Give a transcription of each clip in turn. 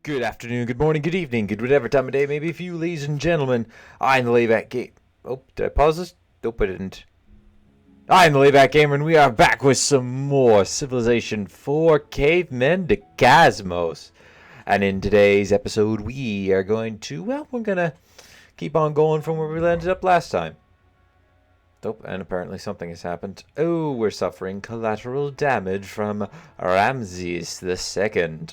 Good afternoon, good morning, good evening, good whatever time of day maybe for you, ladies and gentlemen. I'm the Layback Game. Oh, did I pause this? Nope, I didn't. I'm the Layback Gamer, and we are back with some more Civilization 4 Cavemen to Cosmos. And in today's episode, we are going to, we're going to keep on going from where we landed up last time. Oh, and apparently something has happened. Oh, we're suffering collateral damage from Ramses II.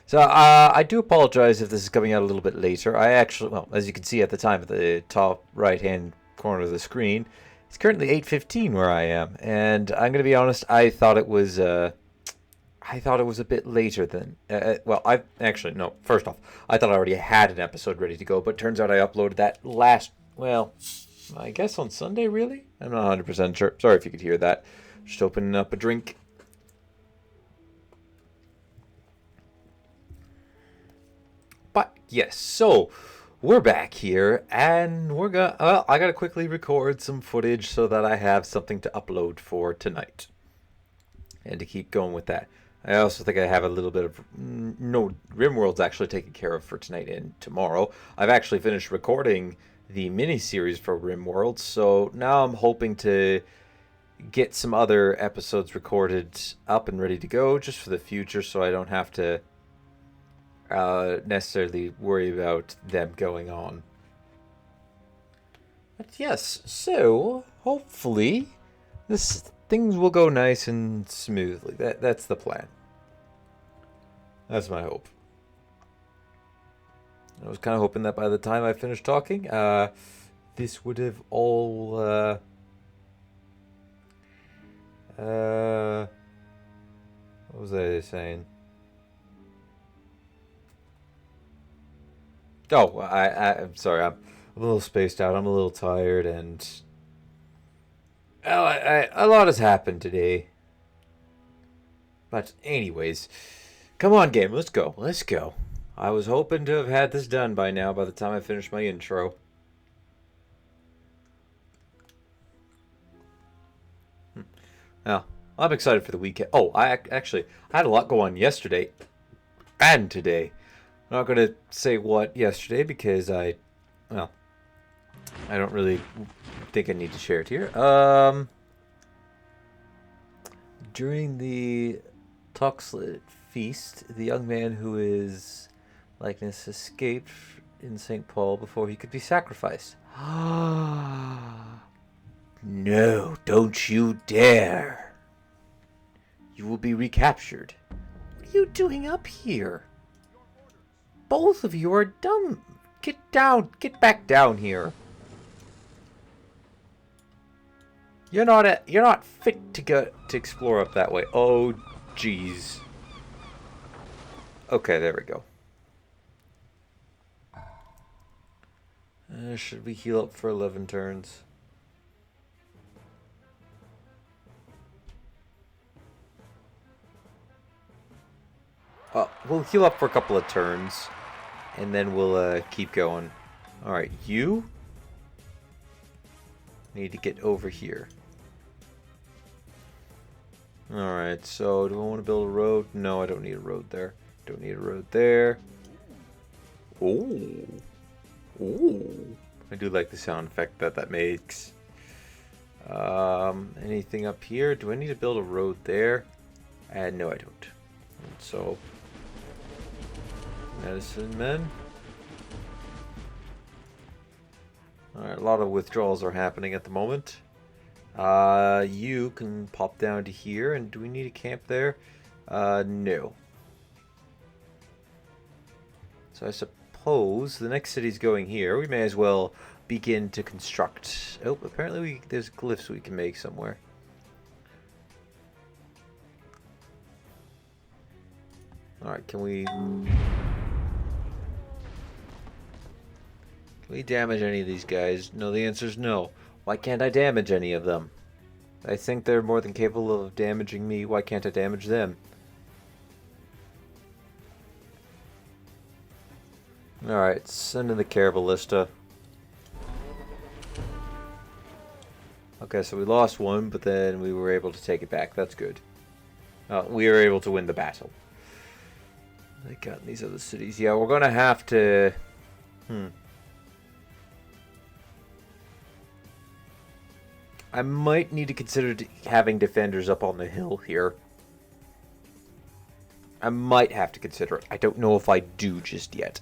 So I do apologize if this is coming out a little bit later. I actually, well, as you can see at the time at the top right-hand corner of the screen, it's currently 8:15 where I am, and I'm gonna be honest. I thought it was a bit later than. Well, I actually no. First off, I thought I already had an episode ready to go, but turns out I uploaded that last. Well, I guess on Sunday. Really, I'm not 100% sure. Sorry if you could hear that. Just opening up a drink. But yes, so we're back here, and we're gonna. I gotta quickly record some footage so that I have something to upload for tonight, and to keep going with that. I also think I have a little bit of no RimWorld's actually taken care of for tonight and tomorrow. I've actually finished recording the mini series for RimWorld, so now I'm hoping to get some other episodes recorded up and ready to go just for the future, so I don't have to necessarily worry about them going on. But yes, so hopefully things will go nice and smoothly. That's the plan. That's my hope. I was kind of hoping that by the time I finished talking, this would have all what was I saying? Oh, I'm sorry. I'm a little spaced out. I'm a little tired, and a lot has happened today. But anyways, come on, game. Let's go. Let's go. I was hoping to have had this done by now. By the time I finish my intro. Now, I'm excited for the weekend. Oh, I had a lot go on yesterday and today. I'm not going to say what yesterday because I don't really think I need to share it here. During the Toxlet feast, the young man who is likeness escaped in St. Paul before he could be sacrificed. No, don't you dare. You will be recaptured. What are you doing up here? Both of you are dumb. Get down. Get back down here. You're not fit to go to explore up that way. Oh, jeez. Okay, there we go. Should we heal up for 11 turns? We'll heal up for a couple of turns. And then we'll keep going. Alright, you need to get over here. Alright, so do I want to build a road? No, I don't need a road there. Don't need a road there. Ooh. Ooh. I do like the sound effect that makes. Anything up here? Do I need to build a road there? No, I don't. So medicine men. Alright, a lot of withdrawals are happening at the moment. You can pop down to here, and do we need a camp there? No. So I suppose the next city's going here. We may as well begin to construct. Oh, apparently there's glyphs we can make somewhere. Alright, can we damage any of these guys? No, the answer is no. Why can't I damage any of them? I think they're more than capable of damaging me. Why can't I damage them? Alright, send in the Caravallista. Okay, so we lost one, but then we were able to take it back. That's good. We were able to win the battle. They got in these other cities. Yeah, we're gonna have to. I might need to consider having defenders up on the hill here. I might have to consider it. I don't know if I do just yet.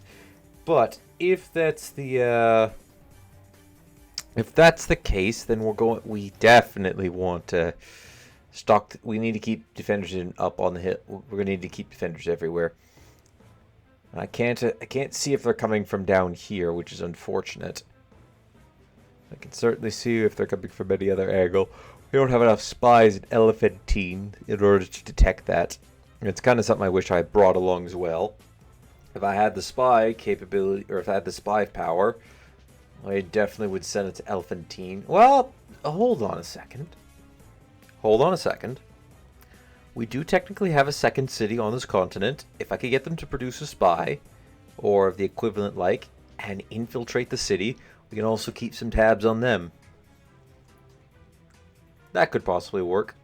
But if that's the case, then we definitely want to stock. We need to keep defenders up on the hill. We're gonna need to keep defenders everywhere. I can't see if they're coming from down here, which is unfortunate. I can certainly see if they're coming from any other angle. We don't have enough spies in Elephantine in order to detect that. It's kind of something I wish I brought along as well. If I had the spy capability, or if I had the spy power, I definitely would send it to Elephantine. Well, hold on a second. Hold on a second. We do technically have a second city on this continent. If I could get them to produce a spy, or the equivalent like, and infiltrate the city, we can also keep some tabs on them. That could possibly work.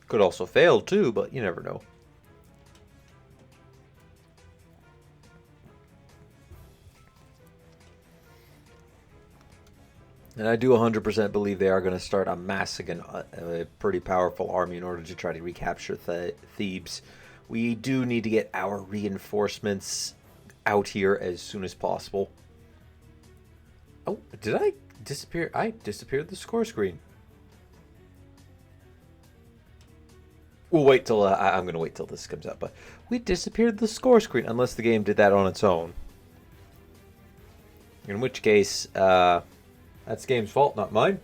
Could also fail too, but you never know. And I do 100% believe they are going to start amassing a pretty powerful army in order to try to recapture Thebes. We do need to get our reinforcements out here as soon as possible. Oh, did I disappear? I disappeared the score screen. We'll wait till I'm going to wait till this comes up. But we disappeared the score screen unless the game did that on its own. In which case, that's the game's fault, not mine.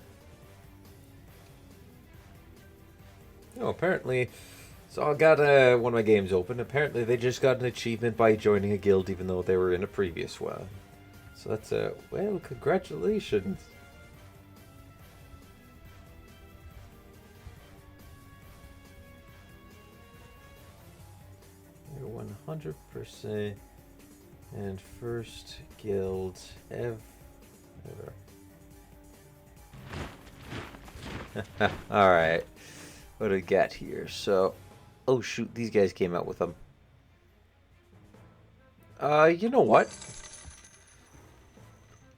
Oh, apparently, so I got one of my games open. Apparently, they just got an achievement by joining a guild, even though they were in a previous one. So that's well, congratulations. You're 100% and first guild ever. Alright. What do we got here? So, oh shoot, these guys came out with them. You know what?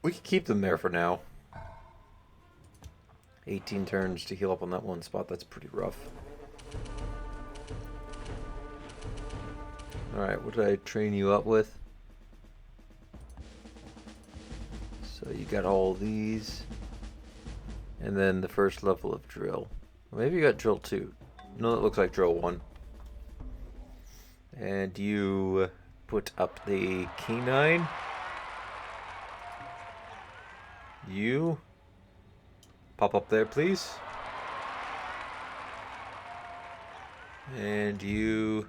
We can keep them there for now. 18 turns to heal up on that one spot. That's pretty rough. Alright, what did I train you up with? So you got all these. And then the first level of drill. Maybe you got drill 2. No, that looks like drill 1. And you put up the canine. You pop up there, please. And you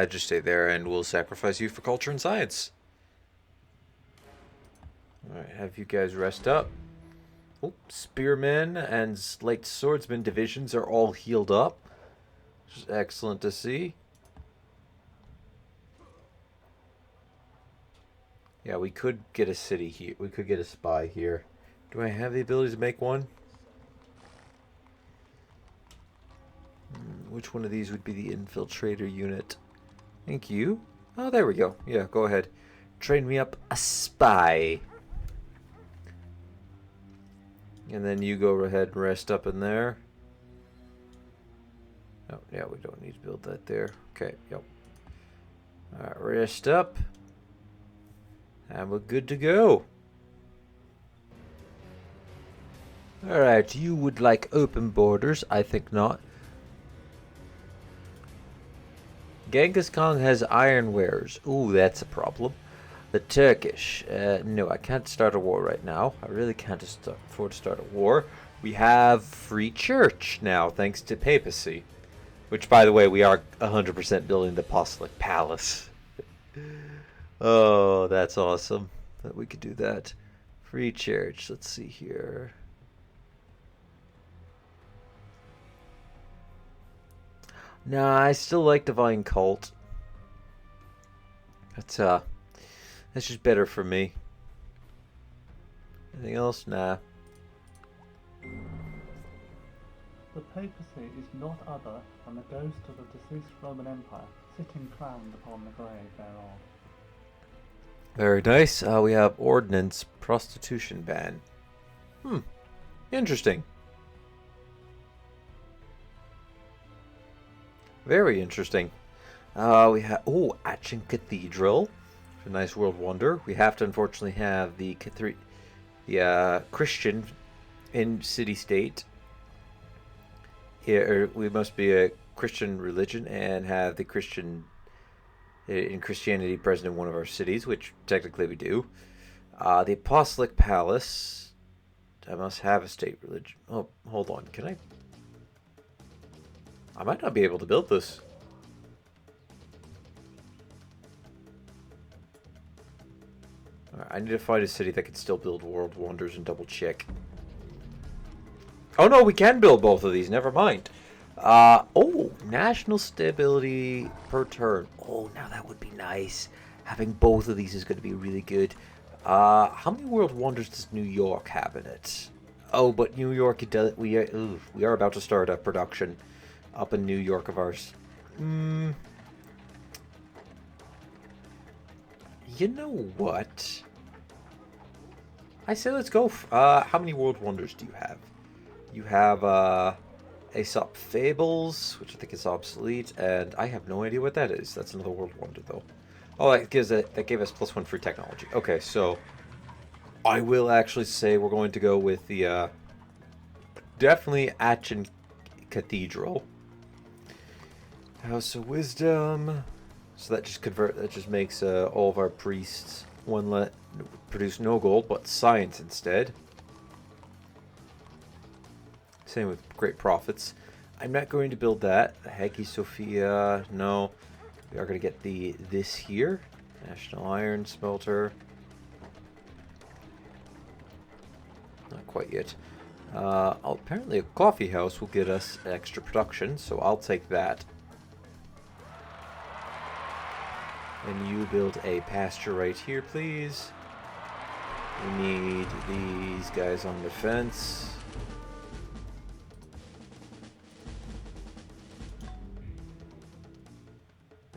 just stay there, and we'll sacrifice you for culture and science. Alright, have you guys rest up. Oh, spearmen and light swordsman divisions are all healed up, which is excellent to see. Yeah, we could get a city here. We could get a spy here. Do I have the ability to make one? Which one of these would be the infiltrator unit? Thank you. Oh, there we go. Yeah, go ahead. Train me up a spy. And then you go ahead and rest up in there. Oh, yeah, we don't need to build that there. Okay, yep. Alright, rest up. And we're good to go. Alright, you would like open borders? I think not. Genghis Khan has iron wares. Ooh, that's a problem. The Turkish. No, I can't start a war right now. I really can't afford to start a war. We have free church now, thanks to Papacy. Which, by the way, we are 100% building the Apostolic Palace. Oh, that's awesome that we could do that. Free church. Let's see here. Nah, I still like Divine Cult. That's just better for me. Anything else? Nah. The papacy is not other than the ghost of the deceased Roman Empire, sitting crowned upon the grave thereof. Very nice. We have ordinance prostitution ban. Interesting. Very interesting. We have Aachen Cathedral, a nice world wonder. We have to unfortunately have the Christian in city state. Here we must be a Christian religion and have the Christian in Christianity present in one of our cities, which technically we do. The Apostolic Palace. I must have a state religion. Oh, hold on. Can I? I might not be able to build this. Alright, I need to find a city that can still build world wonders and double check. Oh no, we can build both of these. Never mind. National stability per turn. Oh, now that would be nice. Having both of these is going to be really good. How many world wonders does New York have in it? Oh, but New York, it does. We are about to start a production up in New York of ours. You know what? I say let's go. How many world wonders do you have? You have Aesop Fables, which I think is obsolete, and I have no idea what that is. That's another world wonder, though. Oh, that gave us +1 for technology. Okay, so I will actually say we're going to go with the definitely Aachen Cathedral. House of Wisdom. So that just makes all of our priests produce no gold, but science instead. Same with great profits. I'm not going to build that. The Hagia Sophia, no. We are going to get this here. National Iron Smelter. Not quite yet. Apparently a coffee house will get us extra production, so I'll take that. And you build a pasture right here, please. We need these guys on defense.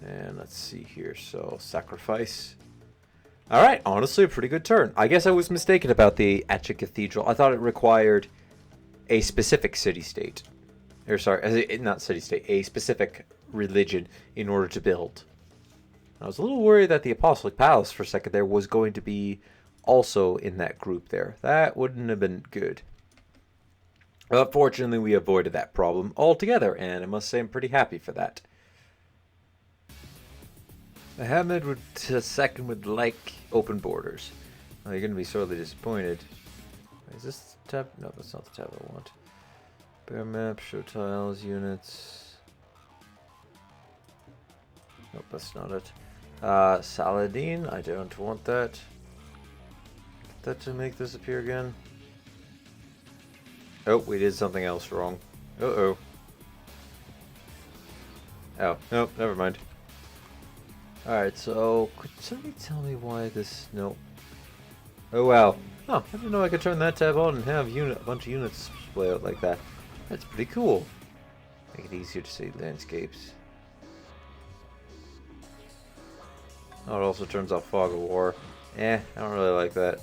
And let's see here. So, sacrifice. Alright, honestly, a pretty good turn. I guess I was mistaken about the Aachen Cathedral. I thought it required a specific city-state. Or, sorry, not city-state. A specific religion in order to build. I was a little worried that the Apostolic Palace for a second there was going to be also in that group there. That wouldn't have been good. But fortunately, we avoided that problem altogether, and I must say I'm pretty happy for that. Mohammed II would like open borders. Oh, you're going to be sorely disappointed. Is this the tab? No, that's not the tab I want. Bear map, show tiles, units. Nope, that's not it. Saladin, I don't want that. Get that to make this appear again. Oh, we did something else wrong. Uh-oh. Oh, nope, never mind. Alright, so could somebody tell me why this... No. Oh, wow. Oh, I didn't know I could turn that tab on and have a bunch of units display out like that. That's pretty cool. Make it easier to see landscapes. Oh, it also turns off Fog of War. I don't really like that.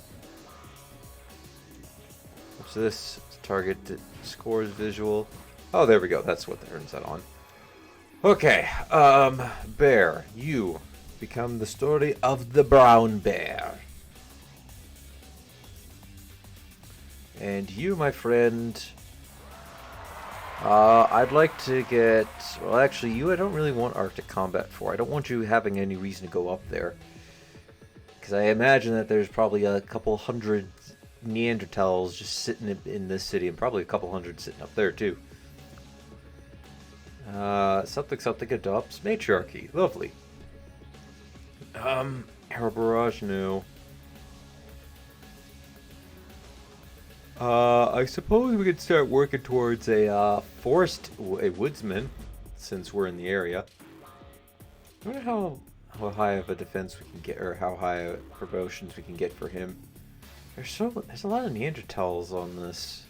What's this? Target scores visual. Oh, there we go. That's what turns that on. Okay, Bear, you become the story of the brown bear. And you, my friend, I'd like to get... Well, actually, you I don't really want Arctic combat for. I don't want you having any reason to go up there. Because I imagine that there's probably a couple hundred Neanderthals just sitting in this city, and probably a couple hundred sitting up there, too. Something adopts matriarchy. Lovely. Arrow Barrage, no. I suppose we could start working towards a woodsman, since we're in the area. I wonder how high of a defense we can get, or how high a promotions we can get for him. There's a lot of Neanderthals on this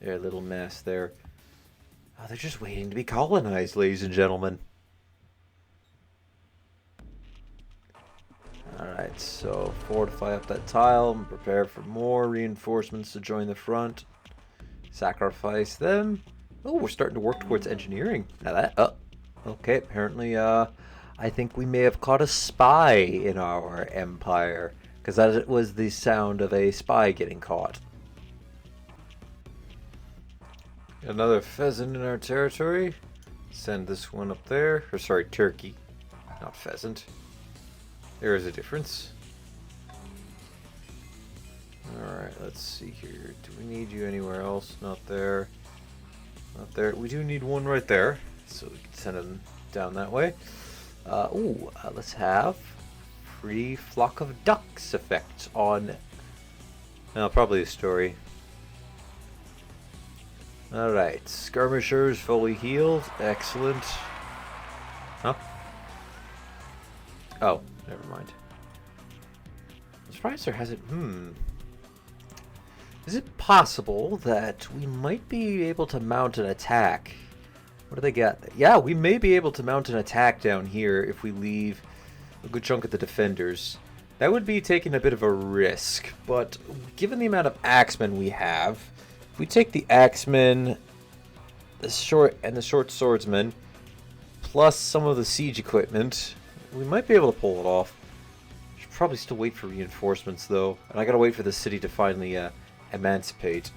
little mess there. Oh, they're just waiting to be colonized, ladies and gentlemen. Alright, so fortify up that tile and prepare for more reinforcements to join the front. Sacrifice them. Oh, we're starting to work towards engineering. Now that, okay, apparently, I think we may have caught a spy in our empire. Because that was the sound of a spy getting caught. Another pheasant in our territory. Send this one up there. Or sorry, turkey. Not pheasant. There is a difference. Alright, let's see here. Do we need you anywhere else? Not there. Not there. We do need one right there. So we can send them down that way. Let's have free flock of ducks effect on... Well, probably a story. Alright, skirmishers fully healed. Excellent. Huh? Oh, never mind. I'm surprised there hasn't... Is it possible that we might be able to mount an attack? What do they got? Yeah, we may be able to mount an attack down here if we leave a good chunk of the defenders. That would be taking a bit of a risk, but given the amount of axemen we have, if we take the axemen, the short swordsmen, plus some of the siege equipment, we might be able to pull it off. Should probably still wait for reinforcements though, and I gotta wait for the city to finally emancipate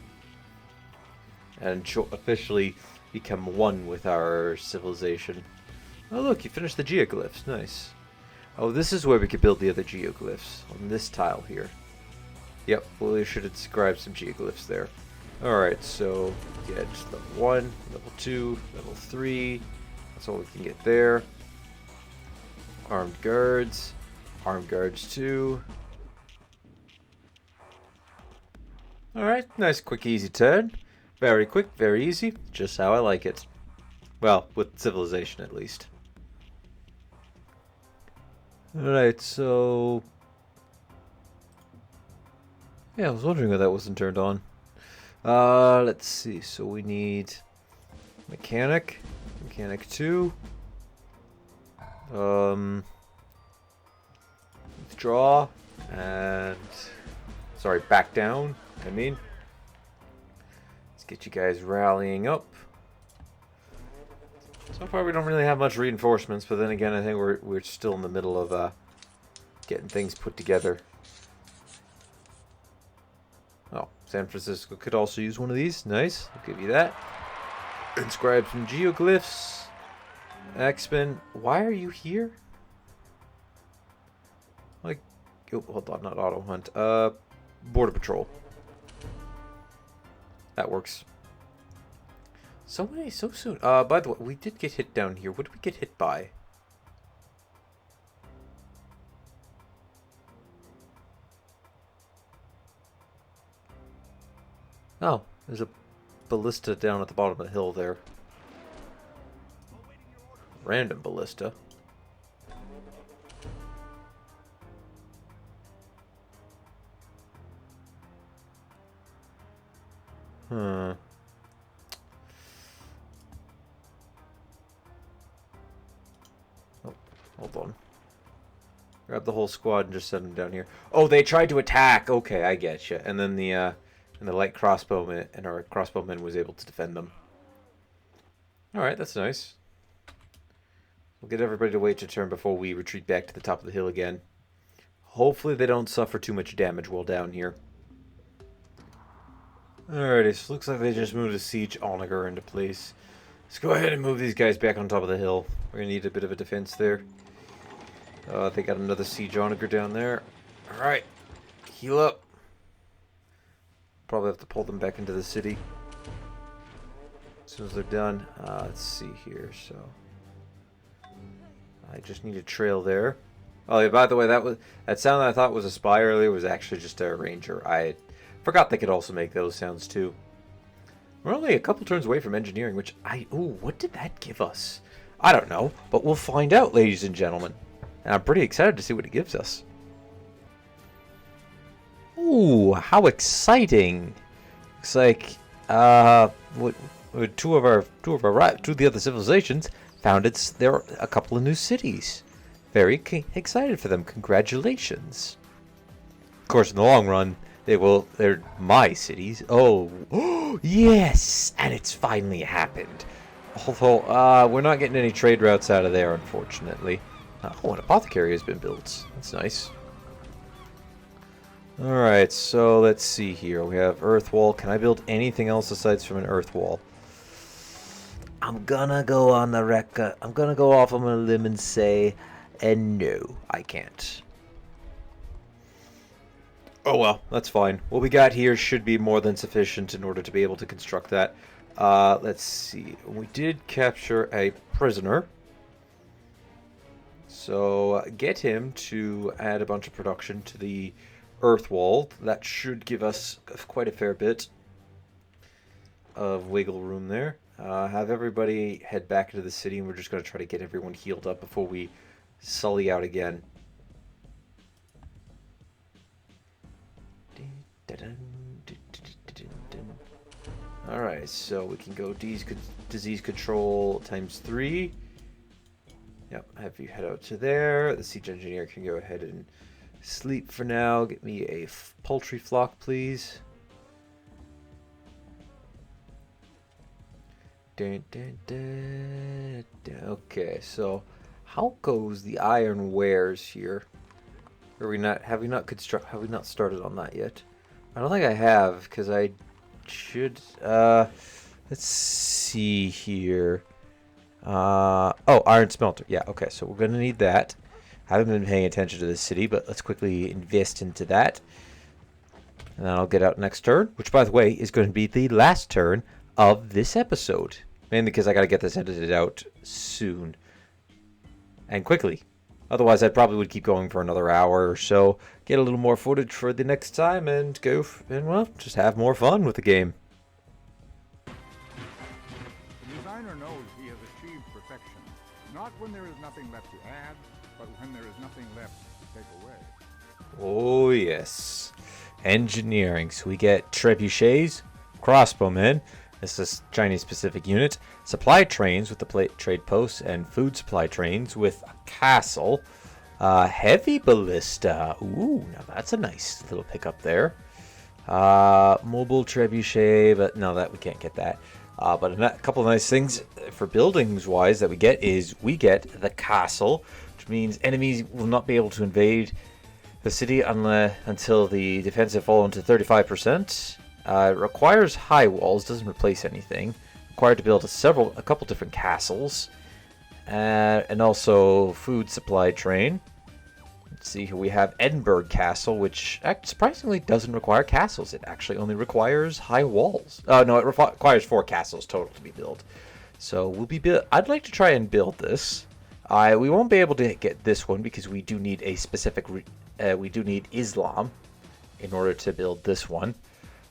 and officially become one with our civilization. Oh look, you finished the geoglyphs, nice. Oh, this is where we could build the other geoglyphs, on this tile here. Yep, well we should inscribe some geoglyphs there. Alright, so get level 1, level 2, level 3, that's all we can get there. Armed guards 2. Alright, nice quick easy turn. Very quick, very easy, just how I like it. Well, with civilization at least. Alright, so... Yeah, I was wondering why that wasn't turned on. Let's see, so we need... Mechanic 2. Withdraw, and... Sorry, back down, let's get you guys rallying up. So far we don't really have much reinforcements, but then again I think we're still in the middle of getting things put together. Oh, San Francisco could also use one of these. Nice, I'll give you that. Inscribe some geoglyphs. Axemen, why are you here? Like, oh, hold on, not auto hunt. Border patrol. That works. So many, so soon. By the way, we did get hit down here. What did we get hit by? Oh, there's a ballista down at the bottom of the hill there. Random ballista. Oh, hold on. Grab the whole squad and just send them down here. Oh, they tried to attack. Okay, I get you. And then the light crossbowman and our crossbowman was able to defend them. All right, that's nice. We'll get everybody to wait their turn before we retreat back to the top of the hill again. Hopefully they don't suffer too much damage while down here. Alrighty, so looks like they just moved a siege onager into place. Let's go ahead and move these guys back on top of the hill. We're gonna need a bit of a defense there. They got another siege onager down there. Alright, heal up. Probably have to pull them back into the city as soon as they're done. Let's see here, so... I just need a trail there. Oh, yeah, by the way, that sound that I thought was a spy earlier was actually just a ranger. I forgot they could also make those sounds too. We're only a couple turns away from engineering, which ooh, what did that give us? I don't know, but we'll find out, ladies and gentlemen. And I'm pretty excited to see what it gives us. Ooh, how exciting. Looks like, two of the other civilizations founded there a couple of new cities. Very excited for them. Congratulations. Of course, in the long run, they're my cities. Oh, yes! And it's finally happened. Although, we're not getting any trade routes out of there, unfortunately. Oh, an apothecary has been built. That's nice. Alright, so let's see here. We have earth wall. Can I build anything else aside from an earth wall? I'm gonna go on the record. I'm gonna go off on a limb and say, no, I can't. Oh well, that's fine. What we got here should be more than sufficient in order to be able to construct that. Let's see. We did capture a prisoner. So get him to add a bunch of production to the earth wall. That should give us quite a fair bit of wiggle room there. Have everybody head back into the city, and we're just going to try to get everyone healed up before we sully out again. Alright, so we can go disease control times 3. Yep, have you head out to there. The siege engineer can go ahead and sleep for now. Get me a poultry flock, please. Okay, so how goes the iron wares here? Have we not started on that yet? I don't think I have, because I should let's see here. Oh, iron smelter. Yeah, okay, so we're gonna need that. I haven't been paying attention to this city, but let's quickly invest into that. And then I'll get out next turn, which, by the way, is going to be the last turn of this episode. Mainly because I got to get this edited out soon. And quickly. Otherwise, I probably would keep going for another hour or so. Get a little more footage for the next time and go and, well, just have more fun with the game. The designer knows he has achieved perfection. Not when there is nothing left to add, but when there is nothing left to take away. Oh, yes. Engineering. So we get trebuchets, crossbowmen. This is Chinese-specific unit. Supply trains with the trade posts and food supply trains with a castle. Heavy ballista. Ooh, now that's a nice little pickup there. Mobile trebuchet, but no, that we can't get that. But a couple of nice things for buildings-wise that we get is we get the castle, which means enemies will not be able to invade the city until the defense have fallen to 35%. It requires high walls, doesn't replace anything. Required to build a couple different castles. And also food supply train. Let's see, here we have Edinburgh Castle, which surprisingly doesn't require castles. It actually only requires high walls. No, it requires 4 castles total to be built. So I'd like to try and build this. We won't be able to get this one because we do need a specific. We do need Islam in order to build this one.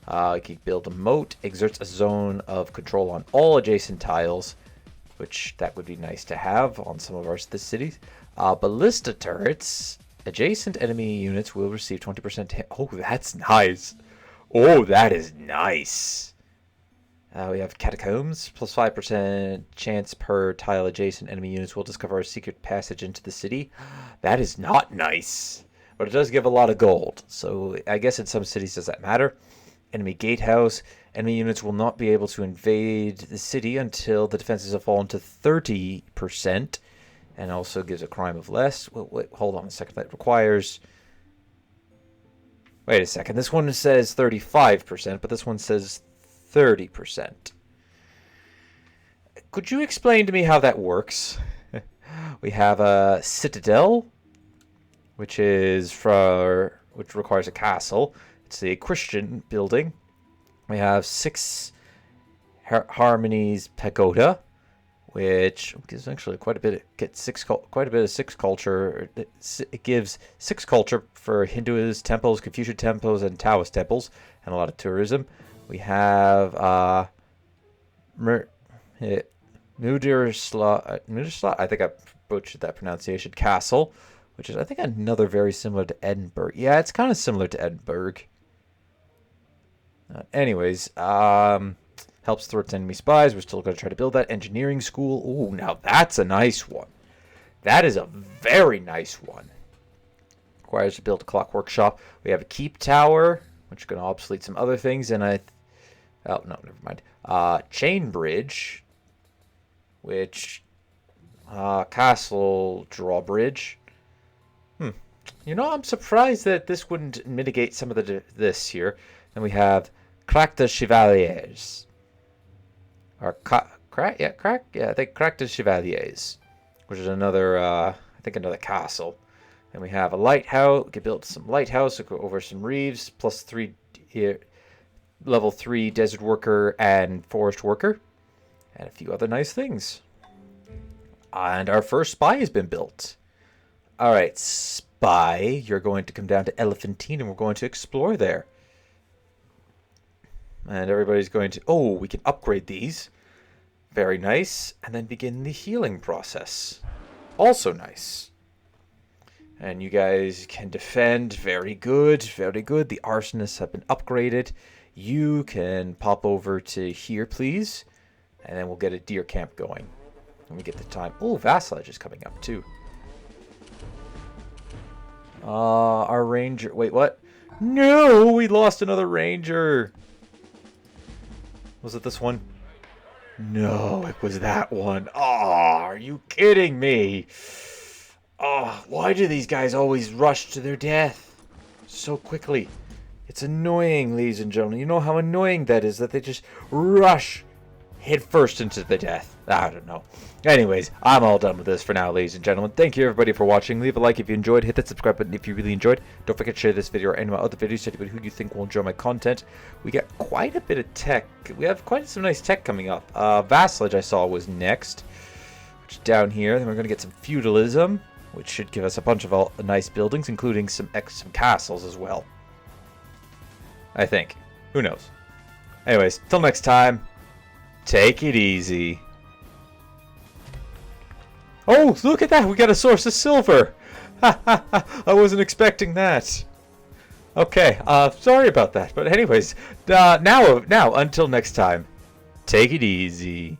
You can build a moat, exerts a zone of control on all adjacent tiles, which that would be nice to have on some of our cities. Ballista turrets, adjacent enemy units will receive 20% hit. Oh, that's nice. Oh, that is nice. We have catacombs, plus 5% chance per tile adjacent enemy units will discover a secret passage into the city. That is not nice, but it does give a lot of gold. So I guess in some cities does that matter. Enemy gatehouse. Enemy units will not be able to invade the city until the defenses have fallen to 30%. And also gives a crime of less. Wait, hold on a second. That requires... Wait a second. This one says 35%, but this one says 30%. Could you explain to me how that works? We have a Citadel, which requires a castle. It's a Christian building. We have 6 Harmonies Pagoda, which gives actually quite a bit of 6 culture. It gives 6 culture for Hinduist temples, Confucian temples, and Taoist temples, and a lot of tourism. We have Mudirsla, I think I butchered that pronunciation, Castle, which is I think another very similar to Edinburgh. Yeah, it's kind of similar to Edinburgh. Anyways, Helps thwart enemy spies. We're still going to try to build that. Engineering school. Ooh, now that's a nice one. That is a very nice one. Requires to build a clock workshop. We have a keep tower, which is going to obsolete some other things. And oh, no, never mind. Chain bridge, which, castle drawbridge. You know, I'm surprised that this wouldn't mitigate some of this here. Then we have Crack de Chevaliers. Or I think Crack de Chevaliers, which is another, I think another castle. And we have a lighthouse. We can build some lighthouse over some reefs, plus 3 here, level 3 desert worker and forest worker, and a few other nice things. And our first spy has been built. All right, spy, you're going to come down to Elephantine, and we're going to explore there. And everybody's going to... Oh, we can upgrade these. Very nice. And then begin the healing process. Also nice. And you guys can defend. Very good. Very good. The arsonists have been upgraded. You can pop over to here, please. And then we'll get a deer camp going. When we get the time. Oh, vassalage is coming up, too. Our ranger... Wait, what? No! We lost another ranger! Was it this one? No, it was that one. Oh, are you kidding me? Oh, why do these guys always rush to their death so quickly? It's annoying, ladies and gentlemen. You know how annoying that is, that they just rush head first into the death. I don't know. Anyways, I'm all done with this for now, ladies and gentlemen. Thank you, everybody, for watching. Leave a like if you enjoyed. Hit that subscribe button if you really enjoyed. Don't forget to share this video or any of my other videos to anybody who you think will enjoy my content. We got quite a bit of tech. We have quite some nice tech coming up. Vassalage, I saw, was next. Which is down here. Then we're going to get some feudalism, which should give us a bunch of nice buildings, including some castles as well. I think. Who knows? Anyways, till next time, take it easy. Oh, look at that! We got a source of silver! I wasn't expecting that. Okay, sorry about that. But anyways, now, until next time, take it easy.